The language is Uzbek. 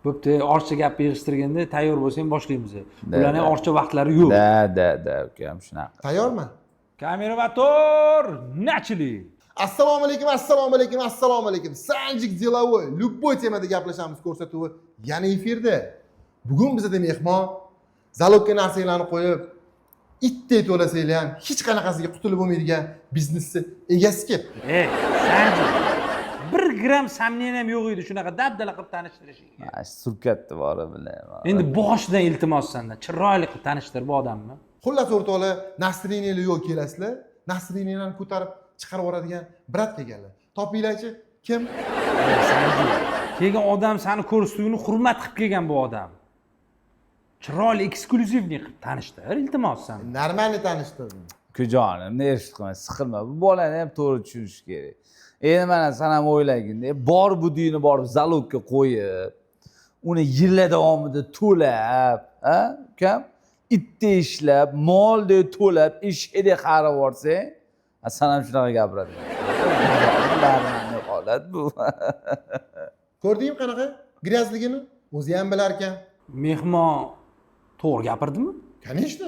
Bo'pti, orcha gap yig'ishtirganda tayyor bo'lsang boshlaymiz. Ularning ham orcha vaqtlari yo'q. Da, ukam shunaqa. Tayyorman? Kamerator, nachli. Assalomu alaykum. Sanjik Delovoy, любой temada gaplashamiz ko'rsatuvi yana efirda. Bugun bizda mehmon zalogga narsalarni qo'yib, itday to'lasanglar ham hech qanaqasiga qutulib bo'lmaydigan biznesni egasi kelibdi. Sanjik. 1 gram samniyam ham yo'q edi shunaqa dabdala qilib tanishtirishingga. Surkatni bori bilan. Endi boshidan iltimos senda, chiroyli qilib tanishtir bu odamni. Xullas o'rtoqlar, Nasriniylar yo'q kelasizlar. Nasriniylarni ko'tarib chiqarib yuboradigan brat kelganlar. Topinglarchi, kim? Sanjik. Kelgan odam seni ko'rsatuvini hurmat qilib kelgan bu odam. Chiroyli eksklyuzivni qilib tanishtir, iltimos sen. Normalni tanishtirdim. Kujonim, ne eshitqin, siqilma. Bu bolani ham to'g'ri tushunish kerak. Endi mana sen ham o'ylagin, bor budini borib zalogga qo'yib, uni yillar davomida to'lab, ha? Ukam, itdek ishlab, moldek to'lab, eshakdek qarab borsang, sen ham shunaqa gapiradigan. Barmanni holat bu. Ko'rdingmi qanaqa gryazligini? O'zi ham bilar ekan. Mehmon to'g'ri gapirdimi? Конечно.